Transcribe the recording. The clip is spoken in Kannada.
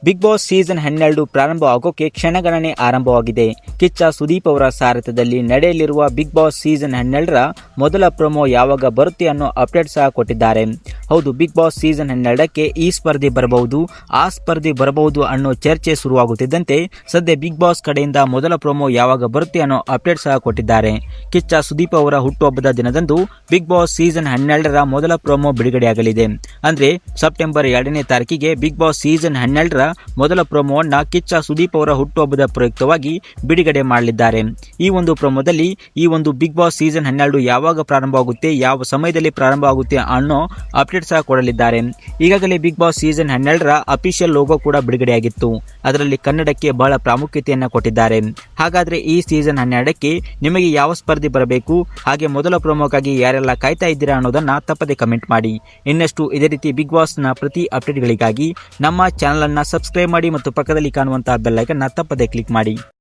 ಬಿಗ್ ಬಾಸ್ ಸೀಸನ್ 12 ಪ್ರಾರಂಭ ಆಗೋಕೆ ಕ್ಷಣಗಣನೆ ಆರಂಭವಾಗಿದೆ. ಕಿಚ್ಚ ಸುದೀಪ್ ಅವರ ಸಾರಥ್ಯದಲ್ಲಿ ನಡೆಯಲಿರುವ ಬಿಗ್ ಬಾಸ್ ಸೀಸನ್ 12ರ ಮೊದಲ ಪ್ರೊಮೋ ಯಾವಾಗ ಬರುತ್ತೆ ಅನ್ನೋ ಅಪ್ಡೇಟ್ ಸಹ ಕೊಟ್ಟಿದ್ದಾರೆ. ಹೌದು, ಬಿಗ್ ಬಾಸ್ ಸೀಸನ್ 12ಕ್ಕೆ ಈ ಸ್ಪರ್ಧೆ ಬರಬಹುದು, ಆ ಸ್ಪರ್ಧೆ ಬರಬಹುದು ಅನ್ನೋ ಚರ್ಚೆ ಶುರುವಾಗುತ್ತಿದ್ದಂತೆ ಸದ್ಯ ಬಿಗ್ ಬಾಸ್ ಕಡೆಯಿಂದ ಮೊದಲ ಪ್ರೊಮೋ ಯಾವಾಗ ಬರುತ್ತೆ ಅನ್ನೋ ಅಪ್ಡೇಟ್ ಸಹ ಕೊಟ್ಟಿದ್ದಾರೆ. ಕಿಚ್ಚ ಸುದೀಪ್ ಅವರ ಹುಟ್ಟುಹಬ್ಬದ ದಿನದಂದು ಬಿಗ್ ಬಾಸ್ ಸೀಸನ್ 12ರ ಮೊದಲ ಪ್ರೊಮೋ ಬಿಡುಗಡೆಯಾಗಲಿದೆ. ಅಂದ್ರೆ ಸೆಪ್ಟೆಂಬರ್ 2ನೇ ತಾರೀಕಿಗೆ ಬಿಗ್ ಬಾಸ್ ಸೀಸನ್ 12ರ ಮೊದಲ ಪ್ರೊಮೋವನ್ನ ಕಿಚ್ಚ ಸುದೀಪ್ ಅವರ ಹುಟ್ಟುಹಬ್ಬದ ಪ್ರಯುಕ್ತವಾಗಿ ಬಿಡುಗಡೆ ಮಾಡಲಿದ್ದಾರೆ. ಈ ಒಂದು ಪ್ರೊಮೋದಲ್ಲಿ ಈ ಒಂದು ಬಿಗ್ ಬಾಸ್ ಸೀಸನ್ 12 ಯಾವಾಗ ಪ್ರಾರಂಭವಾಗುತ್ತೆ, ಯಾವ ಸಮಯದಲ್ಲಿ ಪ್ರಾರಂಭ ಆಗುತ್ತೆ ಅನ್ನೋ ಅಪ್ಡೇಟ್ ಸಹ ಕೊಡಲಿದ್ದಾರೆ. ಈಗಾಗಲೇ ಬಿಗ್ ಬಾಸ್ ಸೀಸನ್ 12ರ ಅಫಿಷಿಯಲ್ ಲೋಗೋ ಕೂಡ ಬಿಡುಗಡೆಯಾಗಿತ್ತು. ಅದರಲ್ಲಿ ಕನ್ನಡಕ್ಕೆ ಬಹಳ ಪ್ರಾಮುಖ್ಯತೆಯನ್ನು ಕೊಟ್ಟಿದ್ದಾರೆ. ಹಾಗಾದ್ರೆ ಈ ಸೀಸನ್ 12ಕ್ಕೆ ನಿಮಗೆ ಯಾವ ಸ್ಪರ್ಧೆ ಬರಬೇಕು, ಹಾಗೆ ಮೊದಲ ಪ್ರೊಮೋಗಾಗಿ ಯಾರೆಲ್ಲ ಕಾಯ್ತಾ ಇದ್ದೀರಾ ಅನ್ನೋದನ್ನ ತಪ್ಪದೆ ಕಮೆಂಟ್ ಮಾಡಿ. ಇನ್ನಷ್ಟು ಇದೇ ರೀತಿ ಬಿಗ್ ಬಾಸ್ನ ಪ್ರತಿ ಅಪ್ಡೇಟ್ಗಳಿಗಾಗಿ ನಮ್ಮ ಚಾನಲ್ ಅನ್ನ ಸಬ್ಸ್ಕ್ರೈಬ್ ಮಾಡಿ ಮತ್ತು ಪಕ್ಕದಲ್ಲಿ ಕಾಣುವಂತಹ ಬೆಲ್ ಐಕಾನ್ ತಪ್ಪದೆ ಕ್ಲಿಕ್ ಮಾಡಿ.